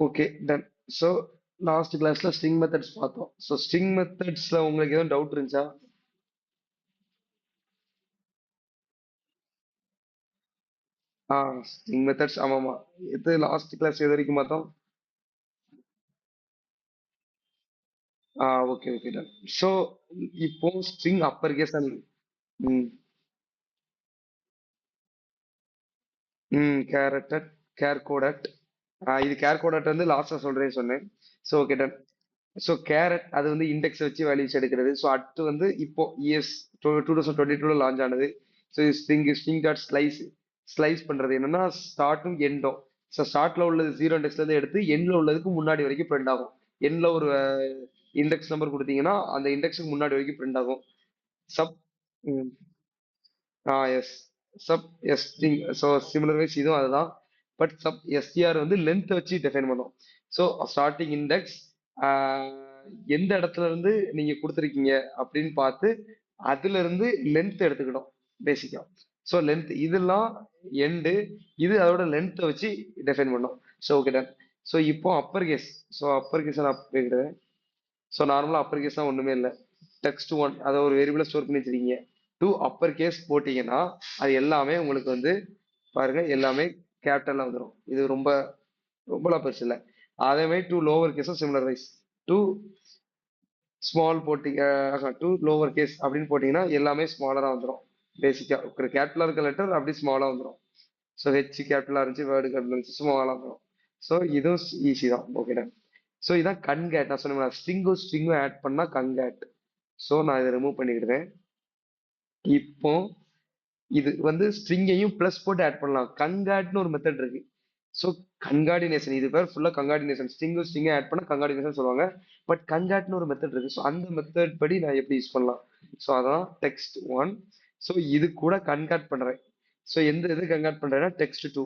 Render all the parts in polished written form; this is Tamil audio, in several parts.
Okay done. ஸோ லாஸ்ட் கிளாஸ்ல ஸ்ட்ரிங் மெத்தட்ஸ் பார்த்தோம். ஸோ ஸ்ட்ரிங் மெத்தட்ஸ்ல உங்களுக்கு எதுவும் டவுட் இருந்துச்சா? ஆ, ஸ்ட்ரிங் மெத்தட்ஸ் ஆமாமா. இது லாஸ்ட் கிளாஸ் எது வரைக்கும் பார்த்தோம்? ஆ, ஓகே ஓகே டன். ஸோ இப்போ ஸ்ட்ரிங் அப்பர் கேஸ் அண்ட் ம் கேரட்டட் கேர் கோடட். இது கேர் கோடட் வந்து லாஸ்டா சொல்றேன்னு சொன்னேன். So okay done. So carrot அது வந்து இண்டெக்ஸ் வச்சு வேல்யூஸ் எடுக்கிறது. ஸோ அடுத்து வந்து இப்போ இஎஸ் 2022 லான்ச் ஆனது. ஸோ ஸ்ட்ரிங் டாட் ஸ்லைஸ் பண்றது என்னன்னா ஸ்டார்ட்டும் எண்டும். ஸோ ஸ்டார்ட்ல உள்ளது ஜீரோ இண்டெக்ஸ்ல இருந்து எடுத்து எண்ட்ல உள்ளதுக்கு முன்னாடி வரைக்கும் பிரிண்ட் ஆகும். எண்ட்ல ஒரு இண்டெக்ஸ் நம்பர் கொடுத்தீங்கன்னா அந்த இண்டெக்ஸுக்கு முன்னாடி வரைக்கும் பிரிண்ட் ஆகும். Sub S substring. So similar wise இதுவும் அதுதான். பட் சப் எஸ்டிஆர் வந்து லென்த் வச்சு டிஃபைன் பண்ணும். ஸோ ஸ்டார்டிங் இண்டெக்ஸ் எந்த இடத்துல இருந்து நீங்க கொடுத்துருக்கீங்க அப்படின்னு பார்த்து அதுல இருந்து லென்த் எடுத்துக்கிடும் பேசிக்கா. ஸோ லென்த் இதெல்லாம் எண்டு, இது அதோட லென்த்தை வச்சு டிஃபைன் பண்ணும். So okay done. ஸோ இப்போ upper case. So upper case நான் கேட்குறேன். ஸோ நார்மலாக அப்பர் கேஸ்னா ஒன்றுமே இல்லை. டெக்ஸ்ட் ஒன் அதை ஒரு வேரியபிளை ஸ்டோர் பண்ணி வச்சிருக்கீங்க. டூ அப்பர் கேஸ் போட்டீங்கன்னா அது எல்லாமே உங்களுக்கு வந்து பாருங்க எல்லாமே கேபிட்டலாக வந்துடும். இது ரொம்ப ரொம்பலாம் பெருசு இல்லை. அதே மாதிரி டூ லோவர் கேஸும் சிமிலர் வைஸ். டூ ஸ்மால் போட்டிங்க, டூ லோவர் கேஸ் அப்படின்னு போட்டிங்கன்னா எல்லாமே ஸ்மாலராக வந்துடும். பேசிக்காக ஒரு கேபிட்டலாக இருக்க லெட்டர் அப்படி ஸ்மாலாக வந்துடும். ஸோ ஹெச் கேபிட்டலாக இருந்துச்சு, வேர்டு கேபிட்டல் இருந்துச்சு, ஸ்மாலாக வந்துடும். ஸோ இதுவும் ஈஸி தான். Okay done. ஸோ இதான் கன்கேட். நான் சொன்னேன் ஸ்ட்ரிங்கும் ஆட் பண்ணா கன்கேட். ஸோ நான் இதை ரிமூவ் பண்ணிக்கிடுவேன். இப்போ இது வந்து ஸ்ட்ரிங்கையும் ப்ளஸ் போட்டு ஆட் பண்ணலாம். கன்காட்னு ஒரு மெத்தட் இருக்கு. ஸோ கன்கார்டினேஷன் இது பேர் ஃபுல்லாக கன்கார்டினேஷன். ஸ்ட்ரிங்கை ஆட் பண்ண கன்கார்டினேஷன் சொல்லுவாங்க. பட் கன்காட்னு ஒரு மெத்தட் இருக்கு. ஸோ அந்த மெத்தட் படி நான் எப்படி யூஸ் பண்ணலாம்? ஸோ அதான் டெக்ஸ்ட் ஒன். ஸோ இது கூட கன்காட் பண்றேன். ஸோ எந்த இது கன்காட் பண்றேன்னா டெக்ஸ்ட் டூ.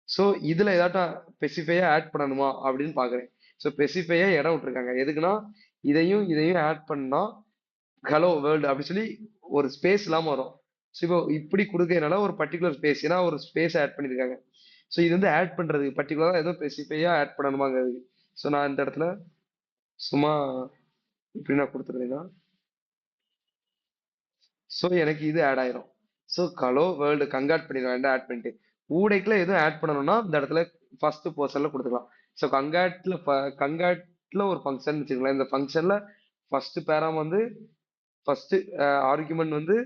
ஸோ இதுல ஏதாட்டும் ஸ்பெசிஃபையா ஆட் பண்ணணுமா அப்படின்னு பாக்குறேன். ஸோ ஸ்பெசிஃபையா இடம் விட்டுருக்காங்க. எதுக்குன்னா இதையும் இதையும் ஆட் பண்ணா ஹலோ வேர்ல்டு அப்படி சொல்லி ஒரு ஸ்பேஸ் இல்லாம வரும். ஸோ இப்போ இப்படி கொடுக்கறதுனால ஒரு பர்டிகுலர் ஸ்பேஸ், ஏன்னா ஒரு ஸ்பேஸ் ஆட் பண்ணியிருக்காங்க. ஸோ இது வந்து ஆட் பண்றது பர்டிகுலரா ஏதோ ஸ்பெசிஃபையா ஆட் பண்ணணுமாங்கிறது. ஸோ நான் இந்த இடத்துல சும்மா இப்படி நான் கொடுத்துருந்தேன்னா ஸோ எனக்கு இது ஆட் ஆயிரும். ஸோ கலோ வேர்ல்டு கங்காட் பண்ணிடுவேன் ஆட் பண்ணிட்டு. ஊடைக்குள்ள எதுவும் ஆட் பண்ணணும்னா இந்த இடத்துல ஃபர்ஸ்ட் பர்சன்ல கொடுத்துக்கலாம். ஸோ கங்காட்ல ஒரு ஃபங்க்ஷன் வச்சுக்கலாம். இந்த ஃபங்க்ஷன்ல ஃபர்ஸ்ட் பேராம் வந்து ஃபர்ஸ்ட் ஆர்குமெண்ட் வந்து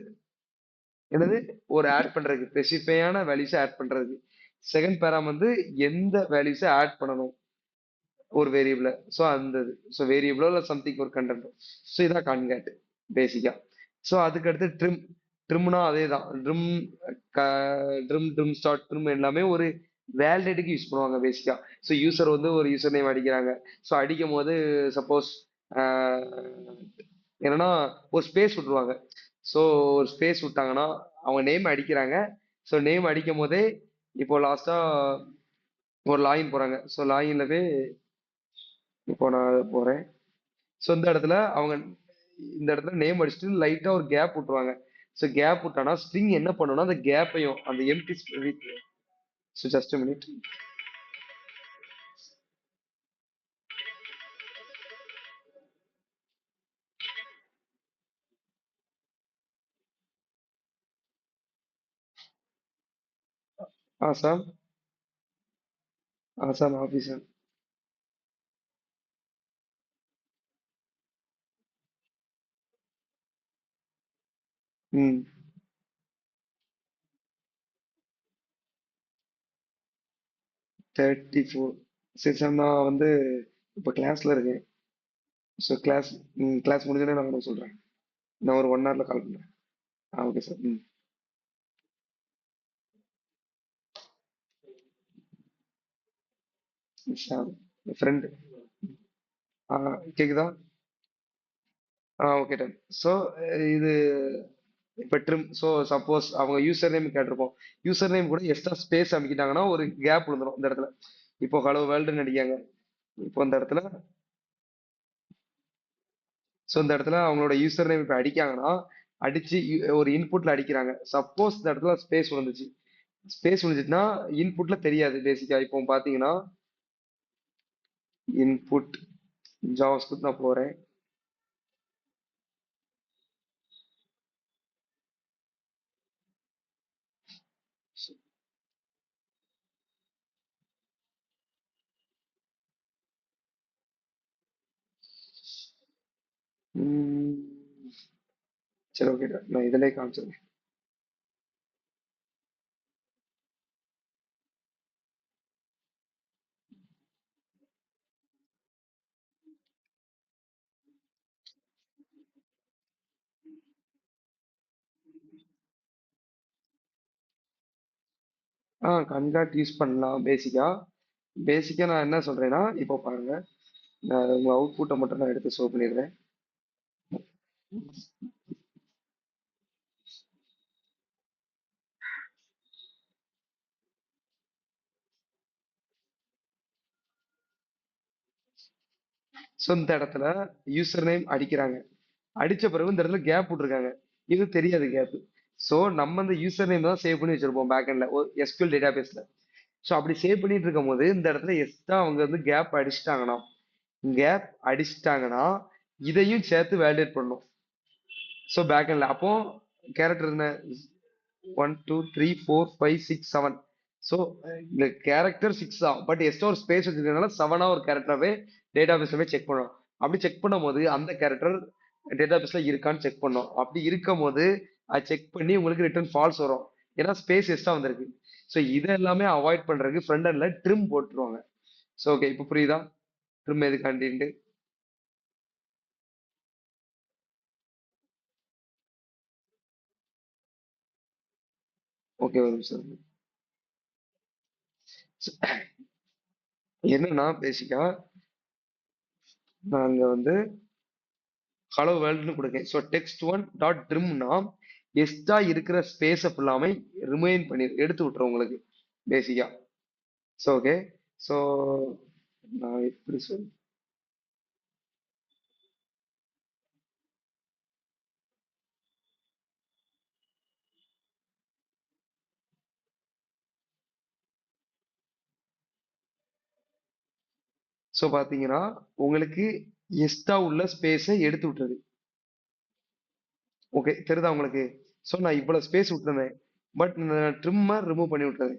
என்னது ஒரு ஆட் பண்றதுக்கு ஸ்பெசிஃபையான வேல்யூஸ் ஆட் பண்றதுக்கு. செகண்ட் பேராம் வந்து எந்த வேல்யூஸை ஆட் பண்ணணும் ஒரு வேரியபிள. ஸோ அந்த ஸோ வேரியபிளோ இல்லை சம்திங் ஒரு கண்டென்ட். ஸோ இதான் கான்கேட் பேசிக்கா. ஸோ அதுக்கு அடுத்து ட்ரிம்னா அதே தான். ட்ரிம் ஸ்டார்ட் ட்ரிம் எல்லாமே ஒரு வேலிடேட்டுக்கு யூஸ் பண்ணுவாங்க பேசிக்கா. ஸோ யூசர் வந்து ஒரு யூசர் நேம் அடிக்கிறாங்க. ஸோ அடிக்கும் போது சப்போஸ் என்னன்னா ஒரு ஸ்பேஸ் விட்டுருவாங்க. ஸோ ஒரு ஸ்பேஸ் விட்டாங்கன்னா அவங்க நேம் அடிக்கிறாங்க. ஸோ நேம் அடிக்கும் போதே இப்போ லாஸ்டா ஒரு லாகின் போறாங்க. ஸோ லாகின்ல போய் இப்போ நான் போறேன். ஸோ இந்த இடத்துல அவங்க இந்த இடத்துல நேம் அடிச்சுட்டு லைட்டா ஒரு கேப் விட்டுருவாங்க. ஸோ கேப் விட்டானா ஸ்ட்ரிங் என்ன பண்ணும்னா அந்த கேப்பையும் அந்த empty. So just minute. Assam Assam officer. ம் 34. சரி சார் நான் வந்து இப்போ கிளாஸ்ல இருக்கேன். ஸோ கிளாஸ் முடிஞ்சோடனே நான் உங்களுக்கு சொல்றேன். நான் ஒரு 1 ஹவர்ல கால் பண்றேன். Okay sir. ம். ஷாம் ஃப்ரெண்டு. கேக்குதா? Okay done. ஸோ இது இப்போ ட்ரிம். ஸோ சப்போஸ் அவங்க யூசர் நேம் கேட்டிருப்போம். யூசர் நேம் கூட எக்ஸ்ட்ரா ஸ்பேஸ் அமைக்கிட்டாங்கன்னா ஒரு கேப் விழுந்துரும் இந்த இடத்துல. இப்போ ஹலோ வேர்ல்டுன்னு அடிக்காங்க. இப்போ இந்த இடத்துல ஸோ இந்த இடத்துல அவங்களோட யூசர் நேம் இப்போ அடிக்காங்கன்னா அடிச்சு ஒரு இன்புட்ல அடிக்கிறாங்க. சப்போஸ் இந்த இடத்துல ஸ்பேஸ் விழுந்துச்சு. ஸ்பேஸ் விழுந்துச்சுன்னா இன்புட்ல தெரியாது பேசிக்கா. இப்போ பாத்தீங்கன்னா இன்புட் ஜாவாஸ்கிரிப்ட் நான் போறேன். ம், சரி ஓகே நான் இதிலே காமிச்சிடுறேன். கன்காட் யூஸ் பண்ணலாம் பேசிக்கா. பேசிக்கா நான் என்ன சொல்றேன்னா இப்போ பாருங்க, நான் உங்க அவுட்புட்டை மட்டும் நான் எடுத்து ஷோ பண்ணிடுறேன். ஸோ இந்த இடத்துல யூசர் நேம் அடிக்கிறாங்க. அடிச்ச பிறகு இந்த இடத்துல கேப் விட்டுருக்காங்க. இது தெரியாது கேப். ஸோ நம்ம இந்த யூசர் நேம் தான் சேவ் பண்ணி வச்சிருப்போம் பேக்எண்ட்ல எஸ்கியூஎல் டேட்டா பேஸ்ல. ஸோ அப்படி சேவ் பண்ணிட்டு இருக்கும் போது இந்த இடத்துல எக்ஸ்ட்ரா அவங்க வந்து கேப் அடிச்சிட்டாங்கன்னா இதையும் சேர்த்து வேலிடேட் பண்ணணும். ஸோ பேக்எண்ட்ல அப்போ கேரக்டர் என்ன, 1 2 3 4 5 6 7. ஸோ இந்த கேரக்டர் 6 தான், பட் எக்ஸ்ட்ரா ஒரு ஸ்பேஸ் வச்சிருக்கனால 7ஆ ஒரு கேரக்டராகவே டேட்டா பேஸ்ல போய் செக் பண்ணணும். அப்படி செக் பண்ணும்போது அந்த கேரக்டர் டேட்டா பேஸ்ல இருக்கான்னு செக் பண்ணணும். அப்படி இருக்கும் போது அதை செக் பண்ணி உங்களுக்கு ரிட்டர்ன் ஃபால்ஸ் வரும். ஏன்னா ஸ்பேஸ் எக்ஸ்ட்ரா வந்திருக்கு. ஸோ இதை எல்லாமே அவாய்ட் பண்றதுக்கு ஃப்ரண்ட் எண்ட்ல ட்ரிம் போட்டுருவாங்க. ஸோ ஓகே இப்போ புரியுதா ட்ரிம் எதுக்காண்டின்ட்டு? ஓகே ஒரு நிமிஷம். என்னன்னா பேசிக்கா நாங்க வந்து ஹலோ வேர்ல்டுன்னு கொடுக்கேன். ஸோ டெக்ஸ்ட் ஒன் டாட் ட்ரிம்னா எக்ஸ்ட்ரா இருக்கிற ஸ்பேஸை ஃபுல்லாமே ரிமைன் பண்ணி எடுத்து விட்டுரும் உங்களுக்கு பேசிக்கா. So okay. ஸோ நான் எப்படி சொல் ஸோ பார்த்தீங்கன்னா உங்களுக்கு எக்ஸ்ட்ரா உள்ள ஸ்பேஸை எடுத்து விட்டுறது. ஓகே தெரியுதா உங்களுக்கு? ஸோ நான் இவ்வளோ ஸ்பேஸ் விட்டுருந்தேன், பட் நான் ட்ரிம்மை ரிமூவ் பண்ணி விட்டுறேன்.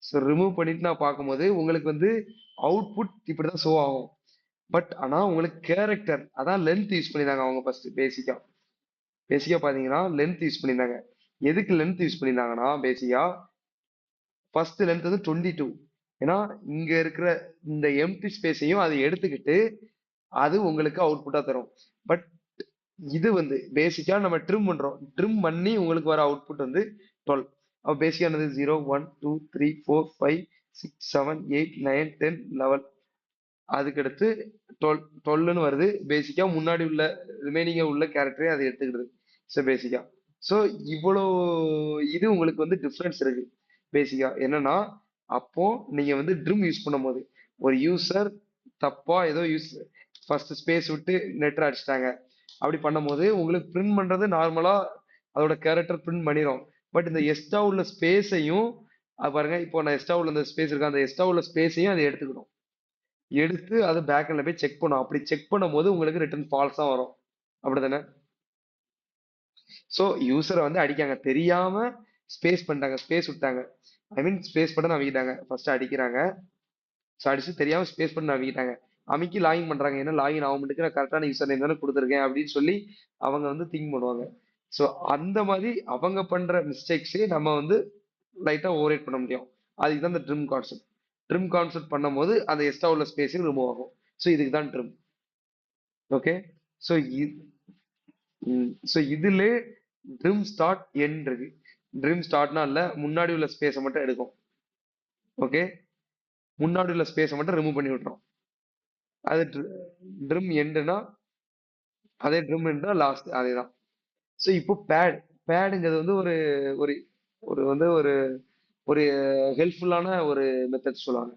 ஸோ ரிமூவ் பண்ணிட்டு நான் பார்க்கும்போது உங்களுக்கு வந்து அவுட்புட் இப்படி தான் ஷோ ஆகும். பட் ஆனால் உங்களுக்கு கேரக்டர் அதான் லென்த் யூஸ் பண்ணியிருந்தாங்க அவங்க ஃபர்ஸ்ட் பேசிக்கா பார்த்தீங்கன்னா லென்த் யூஸ் பண்ணியிருந்தாங்க. எதுக்கு லென்த் யூஸ் பண்ணியிருந்தாங்கன்னா பேசிக்கா ஃபர்ஸ்ட் லென்த் வந்து 22. ஏன்னா இங்க இருக்கிற இந்த எம்டி ஸ்பேஸையும் அதை எடுத்துக்கிட்டு அது உங்களுக்கு அவுட்புட்டா தரும். பட் இது வந்து பேசிக்கா நம்ம ட்ரிம் பண்றோம், ட்ரிம் பண்ணி உங்களுக்கு வர அவுட்புட் வந்து 12. அப்போ பேசிக்கானது 0 1 2 3 4 5 6 7 8 9 10 11. அதுக்கடுத்து 12ன்னு வருது. பேசிக்கா முன்னாடி உள்ள ரிமைனிங்கா உள்ள கேரக்டரே அதை எடுத்துக்கிடுது. ஸோ பேசிக்கா ஸோ இவ்வளோ இது உங்களுக்கு வந்து டிஃப்ரென்ஸ் இருக்கு. பேசிக்கா என்னன்னா அப்போ நீங்க வந்து ட்ரிம் யூஸ் பண்ணும்போது ஒரு யூசர் தப்பா ஏதோ ஃபர்ஸ்ட் ஸ்பேஸ் விட்டு நெட்டர் அடிச்சிட்டாங்க. அப்படி பண்ணும்போது உங்களுக்கு பிரிண்ட் பண்றது நார்மலா அதோட கேரக்டர் பிரிண்ட் பண்ணிடும். பட் இந்த எக்ஸ்ட்ரா உள்ள ஸ்பேஸையும் பாருங்க, இப்போ நான் எக்ஸ்ட்ரா உள்ள இந்த ஸ்பேஸ் இருக்கு, அந்த எக்ஸ்ட்ரா உள்ள ஸ்பேஸையும் அதை எடுத்துக்கணும். எடுத்து அது பேக்ல போய் செக் பண்ணும். அப்படி செக் பண்ணும்போது உங்களுக்கு ரிட்டர்ன் ஃபால்ஸா வரும். அப்படிதானே? ஸோ யூசரை வந்து அடிக்காங்க தெரியாம, ஸ்பேஸ் பண்ணிட்டாங்க, ஸ்பேஸ் விட்டாங்க. ஐ மீன் ஸ்பேஸ் பண்ண நம்பிக்கிட்டாங்க, ஃபர்ஸ்ட் அடிக்கிறாங்க. ஸோ அடிச்சு தெரியாம ஸ்பேஸ் பண்ண நம்பிக்கிட்டாங்க. அமைக்கி லாகின் பண்றாங்க, ஏன்னா லாகின் ஆக மாட்டேங்குது, நான் கரெக்டான யூசர் நேம் தானே கொடுத்துருக்கேன் அப்படின்னு சொல்லி அவங்க வந்து திங்க் பண்ணுவாங்க. ஸோ அந்த மாதிரி அவங்க பண்ற மிஸ்டேக்ஸே நம்ம வந்து லைட்டா ஓவரேட் பண்ண முடியும். அதுக்கு தான் இந்த ட்ரிம் கான்செப்ட். ட்ரிம் கான்செப்ட் பண்ணும்போது அந்த எக்ஸ்ட்ரா உள்ள ஸ்பேஸும் ரிமூவ் ஆகும். ஸோ இதுக்கு தான் ட்ரிம். ஓகே. ஸோ இதுல ட்ரிம் ஸ்டார்ட் எண்ட் இருக்கு. ட்ரிம் ஸ்டார்ட்னா இல்ல, முன்னாடி உள்ள ஸ்பேஸை மட்டும் எடுக்கும். ஓகே. முன்னாடி உள்ள ஸ்பேஸை மட்டும் ரிமூவ் பண்ணி விட்டுரும். அது ட்ரிம் எண்டுனா அதே ட்ரிம் எண்டுனா லாஸ்ட் அதேதான். ஸோ இப்போ பேடுங்கிறது வந்து ஒரு ஒரு ஒரு வந்து ஒரு ஒரு ஹெல்ப்ஃபுல்லான ஒரு மெத்தட் சொல்லுவாங்க.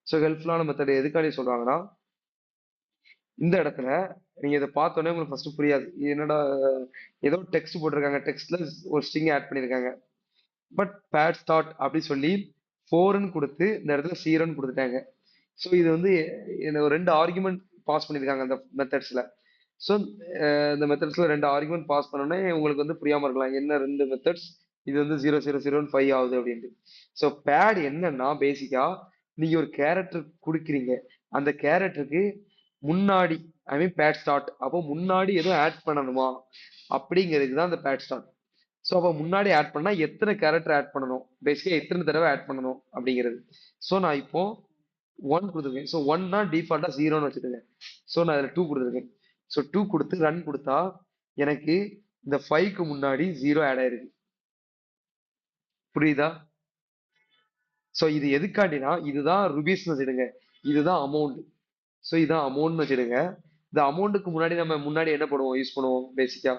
ஸோ ஹெல்ப்ஃபுல்லான மெத்தட் எதுக்காண்டி சொல்றாங்கன்னா, இந்த இடத்துல நீங்க இதை பார்த்தோன்னே உங்களுக்கு ஃபர்ஸ்ட் புரியாது. இது என்னடா ஏதோ டெக்ஸ்ட் போட்டிருக்காங்க, டெக்ஸ்ட்ல ஒரு ஸ்ட்ரிங் ஆட் பண்ணியிருக்காங்க. பட் பேட் ஸ்டார்ட் அப்படி சொல்லி 4ன்னு கொடுத்து இந்த இடத்துல 0ன்னு கொடுத்துட்டாங்க. ஸோ இது வந்து என்ன ஒரு ரெண்டு ஆர்குமெண்ட் பாஸ் பண்ணியிருக்காங்க அந்த மெத்தட்ஸ்ல. ஸோ இந்த மெத்தட்ஸ்ல ரெண்டு ஆர்குமெண்ட் பாஸ் பண்ணோன்னே உங்களுக்கு வந்து புரியாம இருக்கலாம் என்ன ரெண்டு மெத்தட்ஸ் இது வந்து 0 0 0 5 ஆகுது அப்படின்ட்டு. ஸோ பேட் என்னன்னா பேசிக்கா நீங்க ஒரு கேரக்டர் கொடுக்குறீங்க, அந்த கேரக்டருக்கு முன்னாடி ஐ மீன் பேட் ஸ்டார்ட் அப்போ முன்னாடி எதுவும் ஆட் பண்ணணுமா அப்படிங்கிறதுக்கு தான் அந்த பேட் ஸ்டார்ட். ஸோ அப்போ முன்னாடி ஆட் பண்ணா எத்தனை கேரக்டர் ஆட் பண்ணணும், பேசிக்கா எத்தனை தடவை ஆட் பண்ணணும் அப்படிங்கிறது. ஸோ நான் இப்போ ஒன் கொடுத்துருக்கேன். ஸோ ஒன்னா டிஃபால்ட்டா ஜீரோன்னு வச்சுருக்கேன். ஸோ நான் அதில் டூ கொடுத்துருக்கேன். ஸோ டூ கொடுத்து ரன் கொடுத்தா எனக்கு இந்த ஃபைவ்க்கு முன்னாடி ஜீரோ ஆட் ஆயிருக்கு. புரியுதா? ஸோ இது எதுக்காண்டினா இதுதான் ருபீஸ்னு வச்சுடுங்க, இதுதான் அமௌண்ட். ஸோ இதுதான் அமௌண்ட்னு வச்சுடுங்க. இந்த அமௌண்ட்டுக்கு முன்னாடி நம்ம முன்னாடி என்ன பண்ணுவோம், யூஸ் பண்ணுவோம் பேசிக்கா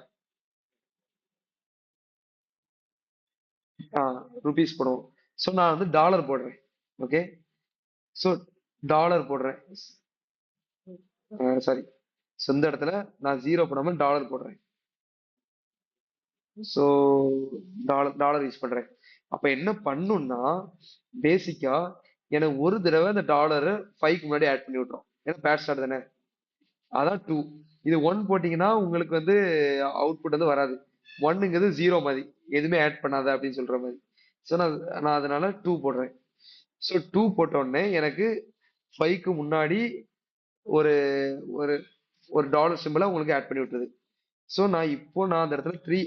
ருபீஸ் போடுவோம். ஸோ நான் வந்து டாலர் போடுறேன். ஓகே. ஸோ டாலர் போடுறேன். சாரி. ஸோ இந்த இடத்துல நான் ஜீரோ போடாம டாலர் போடுறேன். ஸோ டாலர் டாலர் யூஸ் பண்றேன். அப்ப என்ன பண்ணும்னா பேசிக்கா எனக்கு ஒரு தடவை இந்த டாலரை ஃபைவ்க்கு முன்னாடி ஆட் பண்ணி விட்டுரும். ஏன்னா பேட் ஸ்டார்ட் தானே. அதான் டூ. இது ஒன் போட்டீங்கன்னா உங்களுக்கு வந்து அவுட்புட் வந்து வராது. ஒன்னுங்கிறது ஜீரோ மாதிரி, எதுவுமே ஆட் பண்ணாத அப்படின்னு சொல்ற மாதிரி. ஸோ நான் அதனால டூ போடுறேன். ஸோ டூ போட்ட உடனே எனக்கு ஃபைவ்க்கு முன்னாடி ஒரு ஒரு ஒரு டாலர் சிம்பிளா உங்களுக்கு ஆட் பண்ணி விட்டுருது. ஸோ நான் அந்த இடத்துல த்ரீ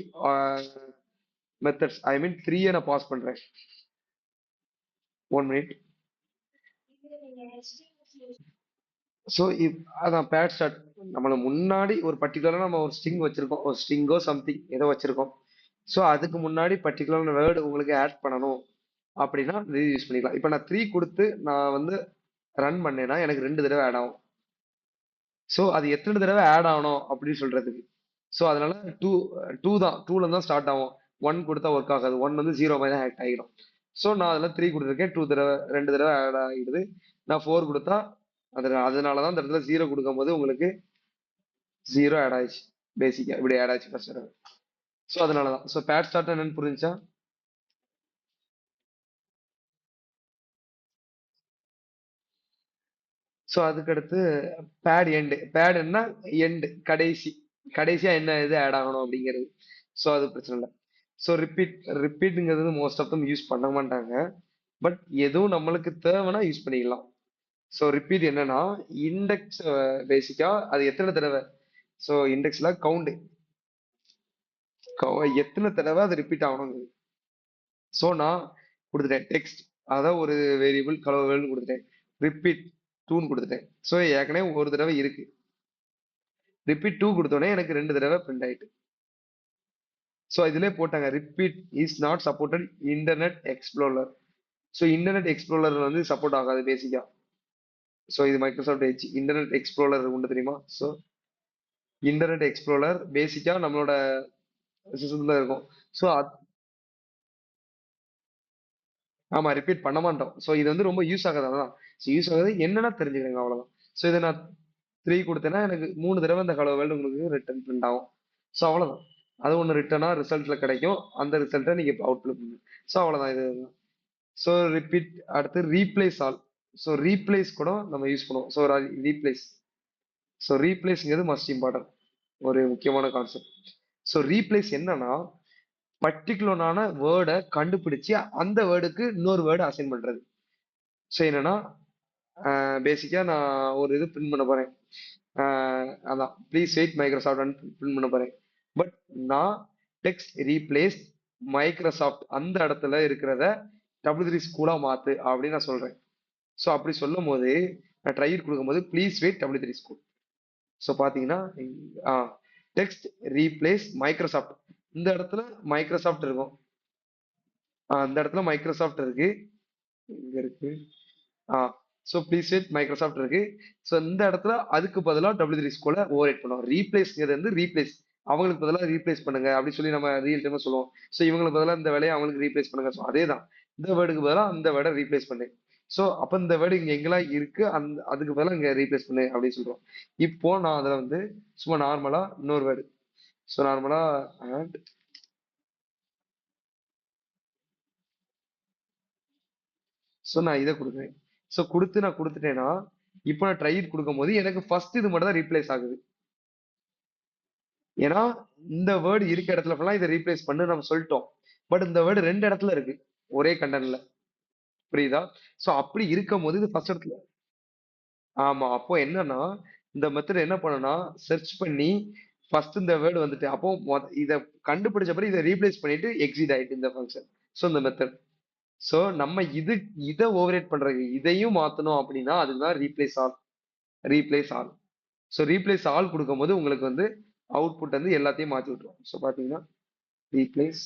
மெத்தட்ஸ் ஐ மீன் த்ரீயை நான் பாஸ் பண்றேன். 1 மினிட். ஸோ அதான் பேட் ஸ்டார்ட். நம்மள முன்னாடி ஒரு பர்டிகுலரா நம்ம ஒரு ஸ்ட்ரிங் வச்சிருக்கோம், ஒரு ஸ்ட்ரிங்கோ சம்திங் ஏதோ வச்சிருக்கோம். ஸோ அதுக்கு முன்னாடி பர்டிகுலர் வேர்டு உங்களுக்கு ஆட் பண்ணணும் அப்படின்னா இது யூஸ் பண்ணிக்கலாம். இப்போ நான் த்ரீ கொடுத்து நான் வந்து ரன் பண்ணேன்னா எனக்கு ரெண்டு தடவை ஆட் ஆகும். ஸோ அது எத்தனை தடவை ஆட் ஆகணும் அப்படின்னு சொல்றதுக்கு. ஸோ அதனால டூ டூ தான் டூல தான் ஸ்டார்ட் ஆகும். ஒன் கொடுத்தா ஒர்க் ஆகாது, ஒன் வந்து ஜீரோ மாதிரி தான் ஆக்ட் ஆகிடும். ஸோ நான் அதில் த்ரீ கொடுத்துருக்கேன், டூ தடவை ரெண்டு தடவை ஆட் ஆகிடுது. நான் ஃபோர் கொடுத்தா அதனால தான் இந்த இடத்துல ஜீரோ கொடுக்கும்போது உங்களுக்கு ஜீரோ ஆட் ஆயிடுச்சு. பேசிக்கா இப்படி ஆட் ஆச்சு ஃபர்ஸ்ட் தடவை. ஸோ அதனால தான். ஸோ பேட் ஸ்டார்ட் என்னன்னு புரிஞ்சா. ஸோ அதுக்கடுத்து பேட் எண்டு. பேட் என்ன எண்டு கடைசி, கடைசியா என்ன இது ஆட் ஆகணும் அப்படிங்கிறது. ஸோ அது பிரச்சனை இல்லை. ஸோ ரிப்பீட்டுங்கிறது மோஸ்ட் ஆஃப் தம் யூஸ் பண்ண மாட்டாங்க. பட் எதுவும் நம்மளுக்கு தேவைன்னா யூஸ் பண்ணிக்கலாம். ஸோ ரிப்பீட் என்னன்னா இண்டெக்ஸ் பேசிக்கா அது எத்தனை தடவை. ஸோ இண்டெக்ஸ்ல கவுண்ட் எத்தனை தடவை அது ரிப்பீட் ஆகணும். ஸோ நான் கொடுத்துட்டேன் டெக்ஸ்ட், அதான் ஒரு வேரியபிள் கலவைன்னு கொடுத்துட்டேன். ரிப்பீட் டூன்னு கொடுத்துட்டேன். ஸோ ஏற்கனவே ஒரு தடவை இருக்கு. ரிப்பீட் டூ கொடுத்தோடனே எனக்கு ரெண்டு தடவை பிரிண்ட் ஆயிட்டு. ஸோ இதுல போட்டாங்க repeat is not supported internet explorer. So internet explorer வந்து சப்போர்ட் ஆகாது பேசிக்கா. ஸோ இது மைக்ரோசாஃப்ட் எட்ஜ் இன்டர்நெட் எக்ஸ்ப்ளோரர் உண்டு தெரியுமா. ஸோ இன்டர்நெட் எக்ஸ்ப்ளோரர் பேசிக்கா நம்மளோட சிஸ்டத்துல இருக்கும். ஸோ ஆமா ரிப்பீட் பண்ண மாட்டோம். ஸோ இது வந்து ரொம்ப யூஸ் ஆகாது. அதான் யூஸ் ஆகுது என்னன்னா தெரிஞ்சுக்கங்க அவ்வளவுதான். ஸோ இதை நான் த்ரீ கொடுத்தேன்னா எனக்கு மூணு தடவை இந்த ஹலோ வேர்ல்டு உங்களுக்கு ரிட்டர்ன் பிரிண்ட் ஆகும். ஸோ அவ்வளவுதான். அது ஒன்று ரிட்டர்னா ரிசல்ட்ல கிடைக்கும், அந்த ரிசல்ட்டை நீங்க அவுட்புட் பண்ணுங்க. ஸோ அவ்வளவுதான் இது. So repeat. அடுத்து ரீப்ளேஸ் ஆல். ஸோ ரீப்ளேஸ் கூட நம்ம யூஸ் பண்ணுவோம். So replace. ஸோ ரீப்ளேஸ்ங்கிறது மஸ்ட் இம்பார்ட்டன்ட், ஒரு முக்கியமான கான்செப்ட். ஸோ ரீப்ளேஸ் என்னன்னா பர்டிகுலரான வேர்டை கண்டுபிடிச்சு அந்த வேர்டுக்கு இன்னொரு வேர்டு அசைன் பண்றது. ஸோ என்னன்னா பேசிக்கா நான் ஒரு இது பிரிண்ட் பண்ண போறேன். அதான் ப்ளீஸ் வெயிட் மைக்ரோசாஃப்ட் பிரிண்ட் பண்ண போறேன். பட் நான் டெக்ஸ்ட் ரீப்ளேஸ் மைக்ரோசாஃப்ட் அந்த இடத்துல இருக்கிறத W3 ஸ்கூலா மாத்து அப்படின்னு நான் சொல்றேன். ஸோ அப்படி சொல்லும் போது நான் ட்ரை கொடுக்கும்போது please wait W3 school. So பாத்தீங்கன்னா டெக்ஸ்ட் ரீப்ளேஸ் மைக்ரோசாஃப்ட் இந்த இடத்துல மைக்ரோசாஃப்ட் இருக்கும். அந்த இடத்துல மைக்ரோசாஃப்ட் இருக்கு, இங்க இருக்கு. ஆ ஸோ ப்ளீஸ் வெயிட் மைக்ரோசாஃப்ட் இருக்கு. ஸோ இந்த இடத்துல அதுக்கு பதிலாக W3 ஸ்கூலை ஓவர் பண்ணுவோம். ரீப்ளேஸ்ங்கிறது வந்து ரீப்ளேஸ், அவங்களுக்கு பதிலாக ரீப்ளேஸ் பண்ணுங்க அப்படின்னு சொல்லி நம்ம ரியல் டைமா சொல்லுவோம். ஸோ இவங்களுக்கு பதிலாக இந்த வேலையை அவங்களுக்கு ரீப்ளேஸ் பண்ணுங்க. ஸோ அதே தான், இந்த வேர்டுக்கு பதிலாக அந்த வேர்டை ரீப்ளேஸ் பண்ணு. ஸோ அப்போ இந்த வேர்டு இங்க எங்கெல்லாம் இருக்கு அந்த அதுக்கு பதிலாக இங்க ரீப்ளேஸ் பண்ணு அப்படின்னு சொல்றோம். இப்போ நான் அதில் வந்து சும்மா நார்மலா இன்னொரு வேர்டு. ஸோ நார்மலா ஆட். ஸோ நான் இதை கொடுக்குறேன். ஸோ கொடுத்து நான் கொடுத்துட்டேன்னா இப்போ நான் ட்ரை கொடுக்கும் போது எனக்கு ஃபர்ஸ்ட் இது மட்டும் தான் ரீப்ளேஸ் ஆகுது. ஏன்னா இந்த வேர்டு இருக்க இடத்துல ஃபுல்லா இதை ரீப்ளேஸ் பண்ணு நம்ம சொல்லிட்டோம். பட் இந்த வேர்டு ரெண்டு இடத்துல இருக்கு ஒரே கண்டென்ட்ல. புரியுதா? சோ அப்படி இருக்கும் போது இது ஃபர்ஸ்ட் இடத்துல. ஆமா, அப்போ என்னன்னா இந்த மெத்தட் என்ன பண்ணுனா சர்ச் பண்ணி ஃபர்ஸ்ட் இந்த வேர்டு வந்துட்டு அப்போ இத கண்டுபிடிச்ச பிறகு இதை ரீப்ளேஸ் பண்ணிட்டு எக்ஸிட் ஆயிட்டு இந்த ஃபங்க்ஷன். சோ இந்த மெத்தட். சோ நம்ம இதை ஓவரேட் பண்றது இதையும் மாத்தணும் அப்படின்னா அதுதான் replace all. Replace all. So replace all கொடுக்கும்போது உங்களுக்கு வந்து அவுட்புட் வந்து எல்லாத்தையும் மாத்தி விட்டுரும். ஸோ பாத்தீங்கன்னா ரீப்ளேஸ்.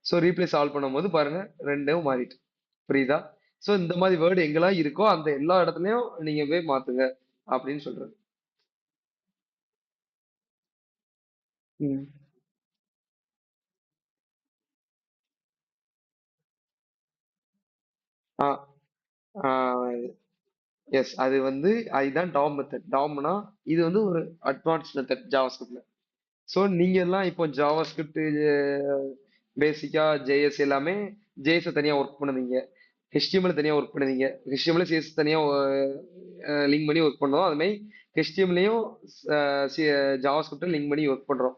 ஸோ ரீப்ளேஸ் ஆல் பண்ணும்போது பாருங்க ரெண்டும் மாறிட்டு. புரியுதா? ஸோ இந்த மாதிரி வேர்டு எங்கெல்லாம் இருக்கோ அந்த எல்லா இடத்துலயும் நீங்க போய் மாத்துங்க அப்படின்னு சொல்றது. ம். ஆ ஆ எஸ், அது வந்து அதுதான் டாம் மெத்தட். டாம்னா இது வந்து ஒரு அட்வான்ஸ் மெத்தட் ஜாவாஸ்கிரிப்ட்ல. ஸோ நீங்க எல்லாம் இப்போ ஜாவாஸ்கிரிப்ட் பேசிக்கா ஜேஎஸ் எல்லாமே ஜேஎஸ் தனியா ஒர்க் பண்ணுவீங்க, ஹெச்டிஎம்எல் தனியா ஒர்க் பண்ணுவீங்க, ஹெச்டிஎம்எல் சிஎஸ் தனியா லிங்க் பண்ணி ஒர்க் பண்ணோம். அது மாதிரி ஹெச்டிஎம்லையும் ஜாவாஸ்கிரிப்டும் லிங்க் பண்ணி ஒர்க் பண்றோம்.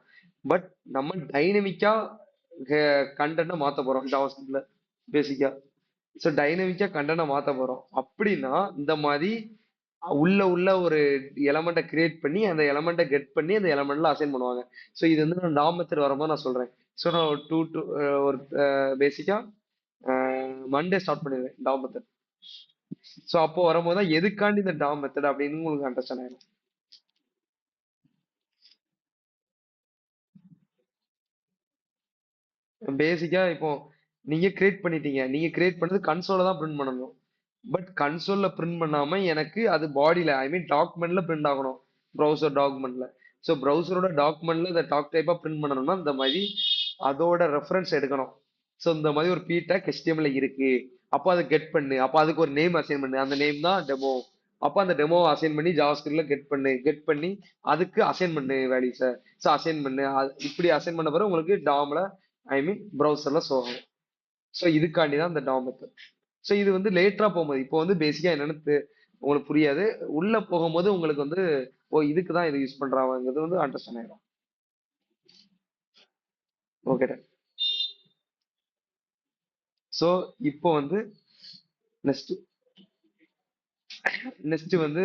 பட் நம்ம டைனமிக்கா கண்டென்ட்டை மாத்த போறோம் ஜாவாஸ்கிரிப்ட்ல பேசிக்கா. ஸோ டைனமிக்கா கண்டென்ட்டை மாத்த போறோம் அப்படின்னா இந்த மாதிரி உள்ள உள்ள ஒரு எலமெண்ட்டை கிரியேட் பண்ணி அந்த எலமெண்ட்டை கெட் பண்ணி அந்த எலமெண்ட்ல அசைன் பண்ணுவாங்க. ஸோ இது வந்து நான் டாம் மெத்தட் வரும்போது நான் சொல்றேன். ஸோ நான் ஒரு ஒரு பேசிக்கா மண்டே ஸ்டார்ட் பண்ணிடுவேன் டாம் மெத்தட். ஸோ அப்போ வரும்போது தான் எதுக்காண்டி இந்த டாம் மெத்தட் அப்படின்னு உங்களுக்கு அண்டர்ஸ்டாண்ட் ஆயிடும். பேசிக்கா இப்போ நீங்க கிரியேட் பண்ணிட்டீங்க, நீங்க கிரியேட் பண்ணது கன்சோல தான் பிரிண்ட் பண்ணணும். பட் கன்சோல்ல பிரிண்ட் பண்ணாம எனக்கு அது பாடியில ஐ மீன் டாக்குமெண்ட்ல பிரிண்ட் ஆகணும். ப்ரௌசர் டாக்குமெண்ட்ல. ஸோ ப்ரௌசரோட டாக்குமெண்ட்ல இந்த டாக் டைப்பா பிரிண்ட் பண்ணணும்னா இந்த மாதிரி அதோட ரெஃபரன்ஸ் எடுக்கணும். ஸோ இந்த மாதிரி ஒரு பி டேக் HTML இருக்கு. அப்போ அதை கெட் பண்ணு. அப்போ அதுக்கு ஒரு நேம் அசைன் பண்ணு. அந்த நேம் தான் டெமோ. அப்போ அந்த டெமோ அசைன் பண்ணி ஜாவாஸ்கிரிப்ட்ல கெட் பண்ணு. கெட் பண்ணி அதுக்கு அசைன் பண்ணு வேல்யூஸை. ஸோ அசைன் பண்ணு. இப்படி அசைன் பண்ண பிறகு உங்களுக்கு டாம்ல ஐ மீன் ப்ரௌசர்ல ஷோ ஆகும். ஸோ இதுக்காண்டி தான் இந்த டாம் மெத்தட். ஸோ இது வந்து லேட்டரா போகும்போது இப்போ வந்து பேசிக்கா என்னன்னு உங்களுக்கு புரியாது. உள்ள போகும்போது உங்களுக்கு வந்து ஓ இதுக்கு தான் இது யூஸ் பண்றாங்கிறது வந்து அண்டர்ஸ்டாண்ட் ஆயிடும். ஓகே. ஸோ இப்போ வந்து நெக்ஸ்ட் நெக்ஸ்ட் வந்து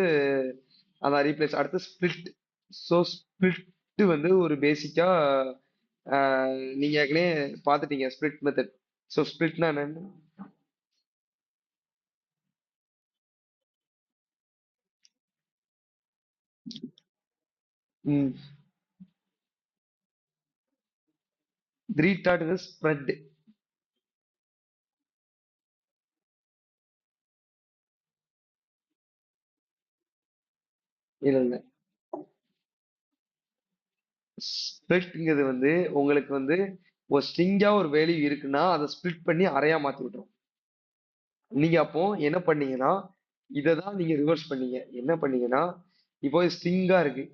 அதான் ரீப்ளேஸ் அடுத்து ஸ்பிளிட். ஸோ ஸ்பிளிட் வந்து ஒரு பேசிக்கா நீங்க ஏற்கனவே பார்த்துட்டீங்க ஸ்பிளிட் மெத்தட். ஸோ ஸ்பிளிட்னா என்னன்னு. ம். ரீடாட் ஸ்ப்ரெட். இல்ல இல்ல, ஸ்பிளிட்ங்கிறது வந்து உங்களுக்கு வந்து ஒரு ஸ்ட்ரிங்கா ஒரு வேல்யூ இருக்குன்னா அதை ஸ்பிளிட் பண்ணி அரையா மாத்தி விட்டுரும். நீங்க அப்போ என்ன பண்ணீங்கன்னா இதை தான் நீங்க ரிவர்ஸ் பண்ணீங்க. என்ன பண்ணீங்கன்னா இப்போ ஸ்ட்ரிங்கா இருக்கு.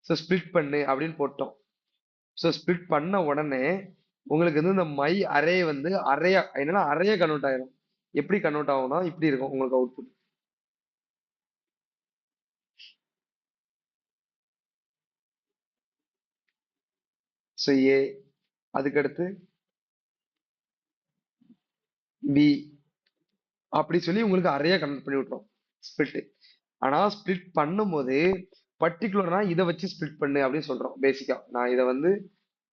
ஸோ ஸ்பிளிட் பண்ணு அப்படின்னு போட்டோம். ஸோ ஸ்பிளிட் பண்ண உடனே உங்களுக்கு வந்து இந்த மை அரே வந்து அரையா என்னன்னா அரையா கன்வெர்ட் ஆயிரும். எப்படி கன்வெர்ட் ஆகும்னா இப்படி இருக்கும் உங்களுக்கு அவுட்புட். ஸோ ஏ, அதுக்கடுத்து பி, அப்படி சொல்லி உங்களுக்கு அரையா கன்வெர்ட் பண்ணி விட்டுரும் ஸ்பிளிட். ஆனா ஸ்பிளிட் பண்ணும்போது பர்டிகுலரா இதை வச்சு ஸ்பிளிட் பண்ணு அப்படின்னு சொல்றோம். பேசிக்கா நான் இதை வந்து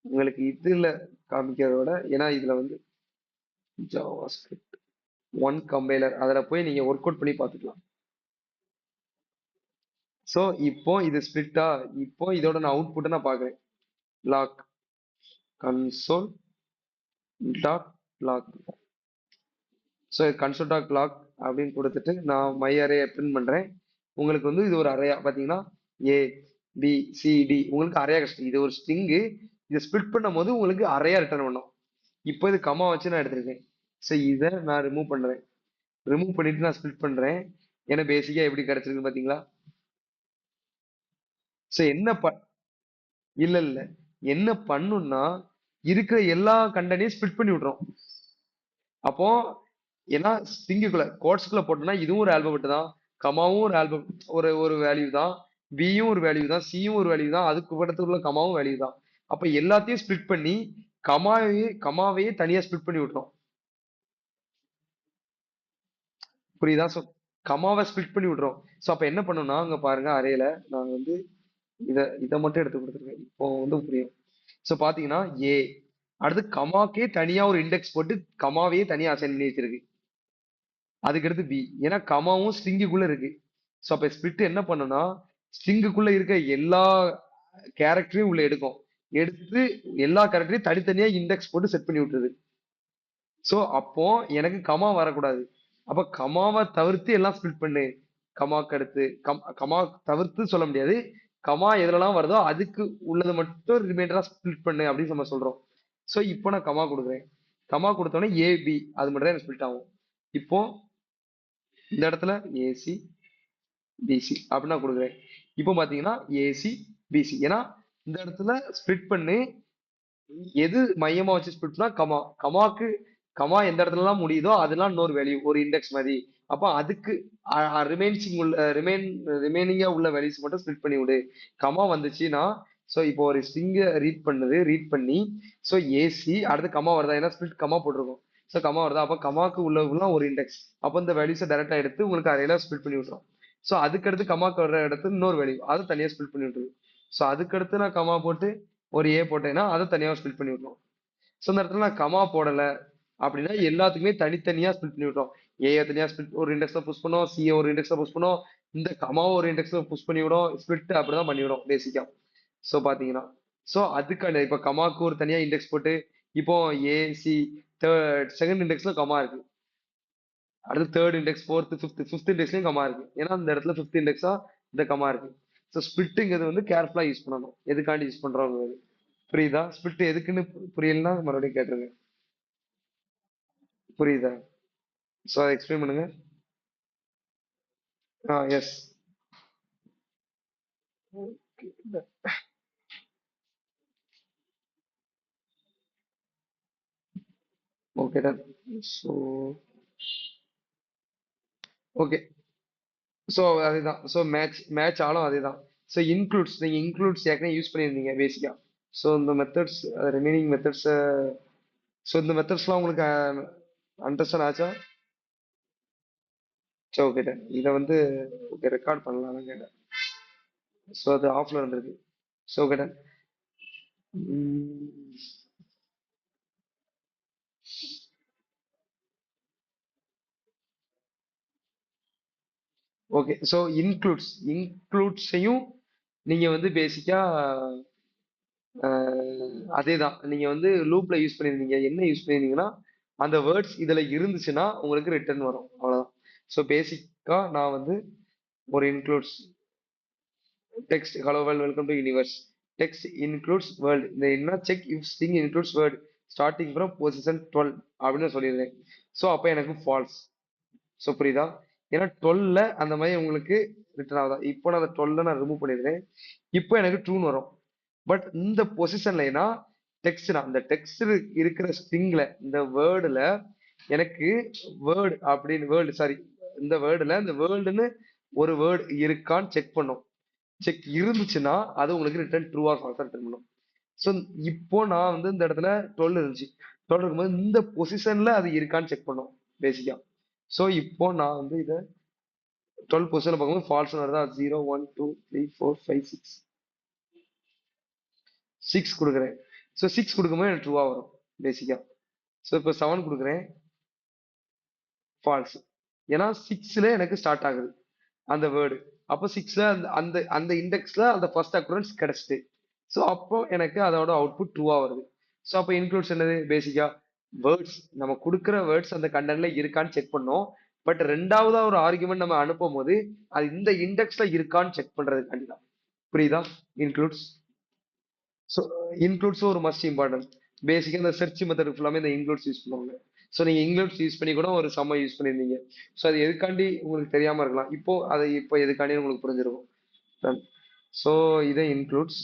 உங்களுக்கு இதுல காமிக்கிறத விட ஏன்னா இதுல வந்து ஜாவாஸ்கிரிப்ட் ஒன் கம்பைலர் அதுல போய் நீங்க ஒர்க் அவுட் பண்ணி பார்த்துக்கலாம். ஸோ இப்போ இது ஸ்பிளிட்டா. இப்போ இதோட நான் அவுட்புட்டை நான் பார்க்குறேன். Log console dot log. So console dot log அப்படின்னு கொடுத்துட்டு நான் மை அரே பிரிண்ட் பண்றேன். உங்களுக்கு வந்து இது ஒரு அறையா பாத்தீங்கன்னா ஏ பி சி டி உங்களுக்கு அறையா கஷ்டம். இது ஒரு ஸ்ட்ரிங்கு. இதை ஸ்பிளிட் பண்ணும் போது உங்களுக்கு அறையா ரிட்டர்ன் பண்ணும். இப்போ இது கமா வச்சு நான் எடுத்திருக்கேன். ஸோ இதை நான் ரிமூவ் பண்றேன். ரிமூவ் பண்ணிட்டு நான் ஸ்பிளிட் பண்றேன். ஏன்னா பேசிக்கா எப்படி கிடைச்சிருக்கு பாத்தீங்களா? ஸோ இல்ல இல்ல, என்ன பண்ணும்னா இருக்கிற எல்லா கண்டனையும் ஸ்பிளிட் பண்ணி விட்டுரும். அப்போ ஏன்னா ஸ்ட்ரிங்குக்குள்ள கோட்ஸ்குள்ள போட்டோம்னா இதுவும் ஒரு ஆல்பபெட் தான், கமாவும் ஒரு ஆல்பம் ஒரு ஒரு வேல்யூ தான், பியும் ஒரு வேல்யூ தான், சியும் ஒரு வேல்யூ தான், அதுக்கு பக்கத்துல கமாவும் வேல்யூ தான். அப்ப எல்லாத்தையும் ஸ்ப்ளிட் பண்ணி கமாவையே தனியா ஸ்ப்ளிட் பண்ணி விட்டுரும். புரியுதா? ஸோ கமாவை ஸ்ப்ளிட் பண்ணி விட்டுரும். ஸோ அப்ப என்ன பண்ணணும்னா அங்க பாருங்க அரேல நான் வந்து இதை மட்டும் எடுத்து கொடுத்துருக்கேன். இப்போ வந்து புரியும். ஸோ பாத்தீங்கன்னா ஏ அடுத்து கமாக்கே தனியா ஒரு இண்டெக்ஸ் போட்டு கமாவையே தனியா அசைன் பண்ணி வச்சிருக்கு. அதுக்கடுத்து பி, ஏன்னா கமாவும் ஸ்ட்ரிங்குக்குள்ள இருக்கு. ஸோ அப்ப ஸ்பிளிட் என்ன பண்ணுனா ஸ்ட்ரிங்குக்குள்ள இருக்க எல்லா கேரக்டரையும் உள்ள எடுக்கும். எடுத்து எல்லா கேரக்டரையும் தனித்தனியா இண்டெக்ஸ் போட்டு செட் பண்ணி விட்டுருது. ஸோ அப்போ எனக்கு கமா வரக்கூடாது. அப்ப கமாவை தவிர்த்து எல்லாம் ஸ்பிளிட் பண்ணு. கமாக்கு அடுத்து கமா தவிர்த்து சொல்ல முடியாது. கமா எதுலலாம் வருதோ அதுக்கு உள்ளது மட்டும் ரிமைண்டரா ஸ்பிளிட் பண்ணு அப்படின்னு நம்ம சொல்றோம். ஸோ இப்போ நான் கமா கொடுக்குறேன். கமா கொடுத்தோன்னே ஏபி அது மட்டும் தான் எனக்கு ஸ்பிளிட் ஆகும். இப்போ இந்த இடத்துல ஏசி பிசி அப்படின்னு நான் கொடுக்குறேன். இப்போ பாத்தீங்கன்னா ஏசி பிசி, ஏன்னா இந்த இடத்துல ஸ்பிளிட் பண்ணு எது மையமா வச்சு ஸ்பிளிட்னா கமாக்கு கமா எந்த இடத்துலலாம் முடியுதோ அதெல்லாம் இன்னொரு வேல்யூ ஒரு இண்டெக்ஸ் மாதிரி. அப்போ அதுக்கு ரிமைனிங்கா உள்ள வேல்யூஸ் மட்டும் ஸ்பிளிட் பண்ணி விடு. கமா வந்துச்சுன்னா ஸோ இப்போ ஒரு ஸ்ட்ரிங்கை ரீட் பண்ணி ஸோ ஏசி அடுத்து கமா வருதா, ஏன்னா ஸ்பிளிட் கமா போட்டிருக்கோம். ஸோ கமா வருதா, அப்போ கமாக்கு உள்ளவங்கலாம் ஒரு இண்டெக்ஸ். அப்போ இந்த வேல்யூஸை டேரக்டா எடுத்து உங்களுக்கு அறையில ஸ்பிளிட் பண்ணி விட்டுரும். ஸோ அதுக்கடுத்து கமாக்கு வர்ற இடத்துல இன்னொரு வேல்யூ அதை தனியாக ஸ்பிளிட் பண்ணி விட்டுருது. ஸோ அதுக்கடுத்து நான் கமா போட்டு ஒரு ஏ போட்டேன்னா அதை தனியாக ஸ்பிளிட் பண்ணி விட்டுரும். ஸோ இந்த இடத்துல நான் கமா போடல அப்படின்னா எல்லாத்துக்குமே தனித்தனியா ஸ்பிளிட் பண்ணி விட்டோம். ஏ தனியா ஸ்பிளிட் ஒரு இண்டெக்ஸ்ல புஷ் பண்ணோம், சி ஒரு இண்டெக்ஸ்ல புஷ் பண்ணோம், இந்த கமாவை ஒரு இண்டெக்ஸ்ல புஷ் பண்ணி விடும், ஸ்பிளிட் அப்படிதான் பண்ணி விடும் பேசிக்கா. ஸோ பாத்தீங்கன்னா ஸோ அதுக்கான இப்ப கமாக்கு ஒரு தனியா இண்டெக்ஸ் போட்டு இப்போ ஏ சி தேர்ட் செகண்ட் இண்டெக்ஸ்ல கமா இருக்கு, அடுத்து தேர்ட் இண்டெக்ஸ் ஃபிஃப்த் இண்டெக்ஸ்லயும் கமா இருக்கு, ஏன்னா அந்த இடத்துல ஃபிஃப்த் இண்டெக்ஸா இந்த கமா இருக்கு. ஸோ ஸ்பிளிட்டுங்கிறது வந்து கேர்ஃபுல்லா யூஸ் பண்ணணும், எதுக்காண்டி யூஸ் பண்றோம். புரியுதா? ஸ்பிளிட் எதுக்குன்னு புரியலன்னா மறுபடியும் கேட்டுருங்க. புரியுதா? ஸோ அதை எக்ஸ்பிளைன் பண்ணுங்க. Yes. Okay done. So okay. So அதுதான். ஸோ மேட்ச் ஆலும் அதுதான். ஸோ இன்க்ளூட்ஸ் நீங்கள் இன்க்ளூட்ஸ் ஏற்கனவே யூஸ் பண்ணியிருந்தீங்க பேசிக்கா. ஸோ இந்த மெத்தட்ஸ் ரிமைனிங் மெத்தட்ஸை ஸோ இந்த மெத்தட்ஸ்லாம் உங்களுக்கு அண்டர்ஸ்டாண்ட் ஆச்சா? சரி ஓகே டன். இதை வந்து ஓகே ரெக்கார்ட் பண்ணலாம் கேட்டேன். ஸோ அது ஆஃப்ல இருந்திருக்கு. So okay done. Okay. So இன்க்ளூட்ஸையும் நீங்க வந்து பேசிக்கா அதேதான் நீங்க வந்து லூப்ல யூஸ் பண்ணிருந்தீங்க. என்ன யூஸ் பண்ணிருந்தீங்கன்னா அந்த வேர்ட்ஸ் இதுல இருந்துச்சுன்னா உங்களுக்கு ரிட்டர்ன் வரும், அவ்வளவுதான். ஸோ பேசிக்கா நான் வந்து ஒரு includes text hello world welcome to universe text includes world இந்த என்ன check if string includes word starting from position 12 அப்படின்னு சொல்லியிருந்தேன். ஸோ அப்போ எனக்கு ஃபால்ஸ். ஸோ புரியுதா? ஏன்னா 12ல அந்த மாதிரி உங்களுக்கு ரிட்டர்ன் ஆகுதா. இப்போ நான் அந்த 12 நான் ரிமூவ் பண்ணிடுறேன். இப்போ எனக்கு ட்ரூன்னு வரும். பட் இந்த பொசிஷன்லனா டெக்ஸ்ட் அந்த டெக்ஸ்ட் இருக்கிற ஸ்ட்ரிங்ல இந்த வேர்டுல எனக்கு வேர்டு அப்படின்னு வேர்டு சாரி இந்த வேர்டுல இந்த வேர்ல்டுன்னு ஒரு வேர்டு இருக்கான்னு செக் பண்ணும். செக் இருந்துச்சுன்னா அது உங்களுக்கு ரிட்டர்ன் ட்ரூவா ஃபால்ஸா ரிட்டர்ன் பண்ணும். ஸோ இப்போ நான் வந்து இந்த இடத்துல 12 இருந்துச்சு, 12 இருக்கும்போது இந்த பொசிஷன்ல அது இருக்கான்னு செக் பண்ணும் பேசிக்கா. ஸோ இப்போ நான் வந்து இதை 12 பொசிஷன்ல பார்க்கும்போது ஃபால்ஸ் வருதா, 0 1 2 3 4 5 6 6 கொடுக்குறேன். ஸோ 6 கொடுக்கும்போது எனக்கு ட்ரூவா வரும் பேசிக்கா. ஸோ இப்போ 7 கொடுக்குறேன், ஃபால்ஸ். ஏன்னா 6ல எனக்கு ஸ்டார்ட் ஆகுது அந்த வேர்டு. அப்போ 6ல அந்த அந்த அந்த இண்டெக்ஸ்ல அந்த ஃபர்ஸ்ட் அக்குரன்ஸ் கிடைச்சிட்டு ஸோ அப்போ எனக்கு அதோட அவுட்புட் ட்ரூவா வருது. ஸோ அப்போ இன்க்ளூட்ஸ் என்னது பேசிக்கா வேர்ட்ஸ் நம்ம கொடுக்குற வேர்ட்ஸ் அந்த கண்டென்ட்ல இருக்கான்னு செக் பண்ணோம். பட் ரெண்டாவதா ஒரு ஆர்குமெண்ட் நம்ம அனுப்பும் போது அது இந்த இண்டெக்ஸ்ல இருக்கான்னு செக் பண்றதுக்காண்டி தான். புரியுதா? இன்க்ளூட்ஸ். ஸோ இன்க்ளூட்ஸும் ஒரு மஸ்ட் இம்பார்ட்டன்ட். பேசிக்காக இந்த சர்ச் மெத்தட் ஃபுல்லாமே இந்த இன்க்ளூட்ஸ் யூஸ் பண்ணுவாங்க. ஸோ நீங்கள் இன்க்ளூட்ஸ் யூஸ் பண்ணி கூட ஒரு சம்ம யூஸ் பண்ணியிருந்தீங்க. ஸோ அது எதுக்காண்டி உங்களுக்கு தெரியாமல் இருக்கலாம், இப்போ அதை இப்போ எதுக்காண்டி உங்களுக்கு புரிஞ்சிருக்கும். ஸோ இதை இன்க்ளூட்ஸ்.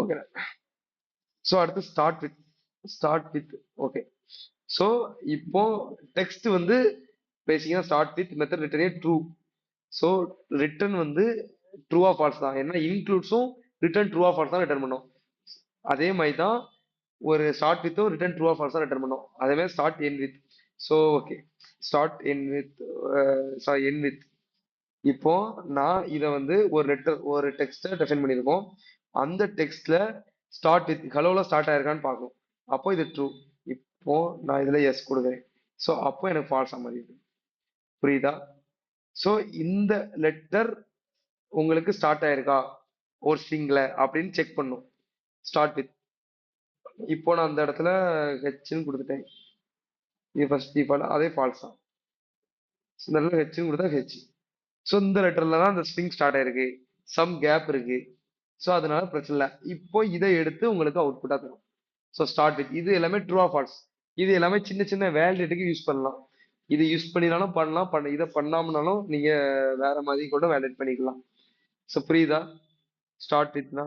ஓகே. ஸோ அடுத்து ஸ்டார்ட் வித் ஓகே. ஸோ இப்போ டெக்ஸ்ட் வந்து பேசிக்கா start with method return true. So return வந்து ட்ரூவா ஃபால்ஸ் தான். ஏன்னா இன்க்ளூட்ஸும் ரிட்டர்ன் ட்ரூவா ஃபால்ஸ் தான் ரிட்டர்ன் பண்ணும். அதே மாதிரி தான் ஒரு ஸ்டார்ட் வித்தும் ரிட்டர்ன் ட்ரூவா ஃபால்ஸ் தான் ரிட்டர்ன் பண்ணும். அதே மாதிரி start N with. So okay, start N with sorry N with. இப்போ நான் இதை வந்து ஒரு டெக்ஸ்ட்டை டிஃபைன் பண்ணியிருக்கோம். அந்த டெக்ஸ்ட்ல ஸ்டார்ட் வித் ஹலோல ஸ்டார்ட் ஆயிருக்கான்னு பார்க்கணும். அப்போ இது ட்ரூ. இப்போ நான் இதுல எஸ் கொடுக்குறேன். ஸோ அப்போ எனக்கு ஃபால்ஸ் மாதிரி புரியுதா? ஸோ இந்த லெட்டர் உங்களுக்கு ஸ்டார்ட் ஆயிருக்கா ஒரு ஸ்ட்ரிங்ல அப்படின்னு செக் பண்ணும். Start with. இப்போ நான் அந்த இடத்துல ஹெச்னு கொடுத்துட்டேன். இது ஃபர்ஸ்ட் டிஃபால்ட், அதே ஃபால்ஸ் தான். இந்த இடத்துல ஹெச்னு கொடுத்தா ஹெச். ஸோ இந்த லெட்டர்ல தான் அந்த ஸ்ட்ரிங் ஸ்டார்ட் ஆயிருக்கு. சம் கேப் இருக்கு. ஸோ அதனால பிரச்சனை இல்லை. இப்போ இதை எடுத்து உங்களுக்கு அவுட்புட்டா தரும். ஸோ ஸ்டார்ட் வித் இது எல்லாமே ட்ரூ ஆர் ஃபால்ஸ். இது எல்லாமே சின்ன சின்ன வேலிடேட்டுக்கு யூஸ் பண்ணலாம். இது யூஸ் பண்ணினாலும் பண்ணலாம், இதை பண்ணாமனாலும் நீங்க வேற மாதிரி கூட வேலிடேட் பண்ணிக்கலாம். ஸோ புரியுதா ஸ்டார்ட் வித்னா?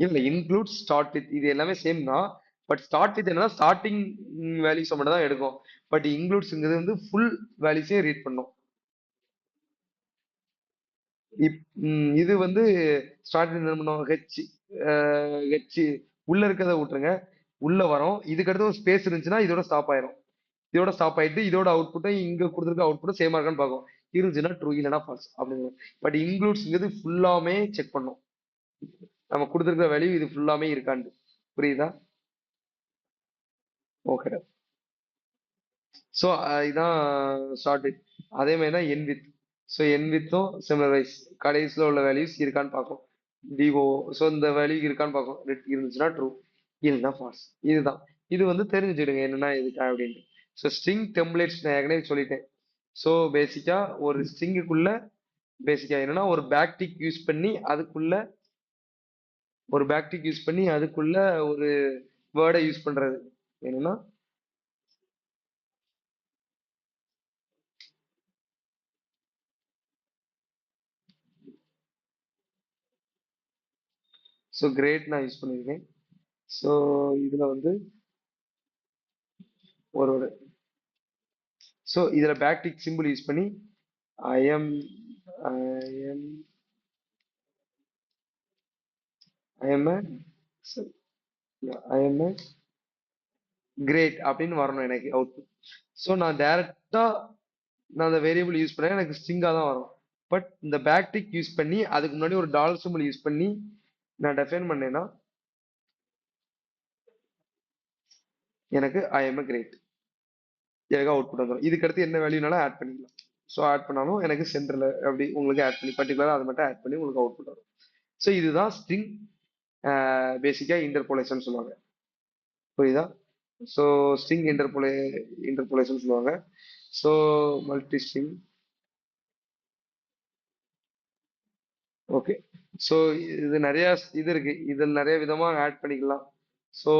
இல்ல இன்க்ளூட் ஸ்டார்ட் வித் இது எல்லாமே சேம் தான். பட் ஸ்டார்ட் வித் என்னன்னா ஸ்டார்டிங் வேல்யூஸ் மட்டும் தான் எடுக்கும். பட் இன்க்ளூட்ஸ்ங்கிறது வந்து ஃபுல் வேல்யூஸையும் ரீட் பண்ணும். இது வந்து ஸ்டார்டிங் என்ன பண்ணுவோம், ஹெச் உள்ள இருக்கிறத விட்டுருங்க. உள்ள வரோம். இதுக்கு அடுத்து ஒரு ஸ்பேஸ் இருந்துச்சுன்னா இதோட ஸ்டாப் ஆயிரும். இதோட ஸ்டாப் ஆயிட்டு இதோட அவுட்புட்டும் இங்க கொடுத்துருக்க அவுட்புட்டும் சேமா இருக்கான்னு பார்க்கும். இருந்துச்சுன்னா ட்ரூ, இல்லைன்னா ஃபால்ஸ் அப்படிங்க. பட் இன்க்ளூட்ஸ்ங்கிறது ஃபுல்லாமே செக் பண்ணும். நம்ம கொடுத்துருக்க வேல்யூ இது ஃபுல்லாமே இருக்கான்னு. புரியுதா? ஓகே. ஸோ இதான் ஷார்ட் வித். அதே மாதிரி தான் என் வித். ஸோ என் வித்தும் சிமிலர் வைஸ் கடைசியில் உள்ள வேல்யூஸ் இருக்கான்னு பார்க்கும். டிஓ. ஸோ இந்த வேல்யூ இருக்கான்னு பார்க்கும். இருந்துச்சுன்னா ட்ரூ, இல்லைன்னா ஃபால்ஸ். இதுதான். இது வந்து தெரிஞ்சுடுங்க என்னன்னா எதுக்கா அப்படின்ட்டு. ஸோ ஸ்ட்ரிங் டெம்ப்ளேட்ஸ் நான் ஏற்கனவே சொல்லிட்டேன். ஸோ பேசிக்கா ஒரு ஸ்ட்ரிங்குக்குள்ள பேசிக்கா என்னன்னா ஒரு பேக்டிக் யூஸ் பண்ணி அதுக்குள்ள ஒரு வேர்டை யூஸ் பண்றது என்னன்னா. ஸோ கிரேட் நான் யூஸ் பண்ணியிருக்கேன். ஸோ இதுல வந்து ஒரு ஸோ இதுல பேக்டிக் சிம்பிள் யூஸ் பண்ணி I'm I'm I'm I'm great அப்படின்னு வரணும் எனக்கு அவுட்புட். ஸோ நான் டைரக்டா நான் அந்த வேரியபிள் யூஸ் பண்ணேன் எனக்கு ஸ்ட்ரிங்கா தான் வரும். பட் இந்த பேக்டிக் யூஸ் பண்ணி அதுக்கு முன்னாடி ஒரு டாலர் சிம்பிள் யூஸ் பண்ணி நான் டெஃபைன் பண்ணேன்னா எனக்கு ஐஎம் கிரேட் எனக்கு அவுட்புட் வந்துடும். இதுக்கு அடுத்து என்ன வேல்யூனாலும் ஆட் பண்ணிக்கலாம். ஸோ ஆட் பண்ணாலும் எனக்கு சென்டர்ல அப்படி உங்களுக்கு ஆட் பண்ணி பர்டிகுலரா அதை மட்டும் ஆட் பண்ணி உங்களுக்கு அவுட்புட் வரும். ஸோ இதுதான் ஸ்ட்ரிங் பேசிக்கா இன்டர்போலேஷன் சொல்லுவாங்க. புரியுதா? ஸோ ஸ்ட்ரிங் இன்டர்போலேஷன் சொல்லுவாங்க. So multi string. Okay. So இது நிறைய இது இருக்கு. இதில் நிறைய விதமா ஆட் பண்ணிக்கலாம். ஸோ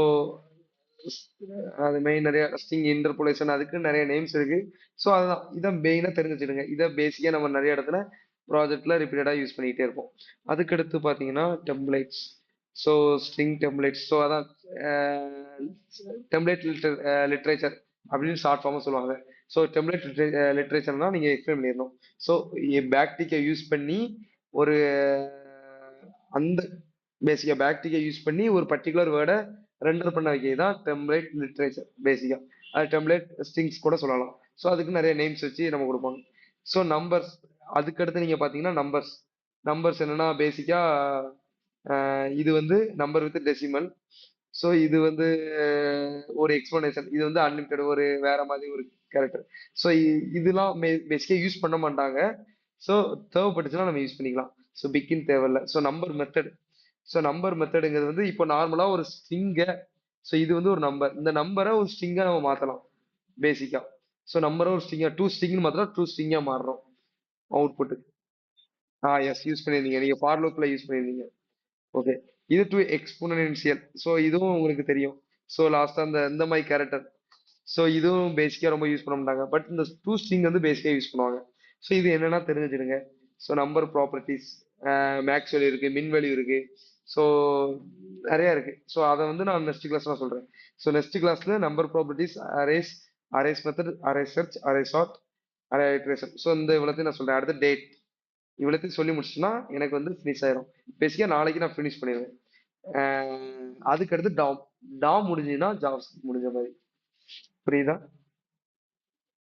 அது மெயின் நிறைய ஸ்ட்ரிங் இன்டர்போலேஷன் அதுக்கு நிறைய நேம்ஸ் இருக்கு. ஸோ அதுதான் இதை மெயினாக தெரிஞ்சு வச்சுடுங்க. இதை பேசிக்காக நம்ம நிறைய இடத்துல ப்ராஜெக்ட்ல ரிப்பீட்டடாக யூஸ் பண்ணிக்கிட்டே இருப்போம். அதுக்கடுத்து பார்த்தீங்கன்னா templates. So string templates. So அதான் டெம்ப்ளேட் லிட்ரேச்சர் அப்படின்னு ஷார்ட் ஃபார்மாக சொல்லுவாங்க. ஸோ டெம்ப்ளேட் லிட்ரேச்சர்னா நீங்கள் எக்ஸ்பிளைன் பண்ணிடணும். ஸோ பேக்டிக்கை யூஸ் பண்ணி ஒரு அந்த பேசிக்கா பேக்டிக்கை யூஸ் பண்ணி ஒரு பர்டிகுலர் வேர்டை ரெண்டர் பண்ண வைக்கிறது தான் டெம்ப்ளேட் லிட்ரேச்சர் பேசிக்கா. அது டெம்ப்ளேட் ஸ்ட்ரிங்ஸ் கூட சொல்லலாம். ஸோ அதுக்கு நிறைய நேம்ஸ் வச்சு நம்ம கொடுப்பாங்க. So numbers. அதுக்கடுத்து நீங்க பாத்தீங்கன்னா நம்பர்ஸ் என்னன்னா பேசிக்கா இது வந்து நம்பர் வித் டெசிமல். ஸோ இது வந்து ஒரு எக்ஸ்பிளனேஷன். இது வந்து அன்லிமிட்டெட் ஒரு வேற மாதிரி ஒரு கேரக்டர். ஸோ இதெல்லாம் பேசிக்கா யூஸ் பண்ண மாட்டாங்க. ஸோ தேவைப்பட்டுச்சுன்னா நம்ம யூஸ் பண்ணிக்கலாம். ஸோ பிக்கின் தேவையில்ல. So number method. So number மெத்தடுங்கிறது வந்து இப்போ நார்மலா ஒரு ஸ்ட்ரிங்கை. ஸோ இது வந்து ஒரு நம்பர். இந்த நம்பரை ஒரு ஸ்ட்ரிங்கா நம்ம மாத்தலாம் பேசிக்கா. ஸோ நம்பரை ஒரு ஸ்ட்ரிங்கா டூ ஸ்ட்ரிங்னு மாத்திரம் டூ ஸ்ட்ரிங்கா மாறுறோம் அவுட்புட். எஸ் யூஸ் பண்ணிருந்தீங்க. நீங்க ஃபார் லூப்ல யூஸ் பண்ணிருந்தீங்க. ஓகே. இது டு எக்ஸ்போனென்ஷியல். ஸோ இதுவும் உங்களுக்கு தெரியும். ஸோ லாஸ்டா இந்த மாதிரி கேரக்டர். ஸோ இதுவும் பேசிக்கா ரொம்ப யூஸ் பண்ண மாட்டாங்க. பட் இந்த டூ ஸ்ட்ரிங் வந்து பேசிக்கா யூஸ் பண்ணுவாங்க. ஸோ இது என்னன்னா தெரிஞ்சுடுங்க. So number properties, max value இருக்கு, மின் வேல்யூ இருக்கு. ஸோ நிறைய இருக்கு. ஸோ அதை வந்து நான் நெக்ஸ்ட் கிளாஸ்ல சொல்றேன். ஸோ நெக்ஸ்ட் கிளாஸ்ல number properties, arrays, arrays method, array search, array sort, array iteration. So இந்த இவ்வளோத்தையும் நான் சொல்றேன். அடுத்து டேட் இவ்வளோத்தையும் சொல்லி முடிச்சுன்னா எனக்கு வந்து ஃபினிஷ் ஆயிரும். பேசிக்கா நாளைக்கு நான் ஃபினிஷ் பண்ணிடுவேன். அதுக்கு அடுத்து டாம். டாம் முடிஞ்சுன்னா ஜாவா முடிஞ்ச மாதிரி. புரியுதா?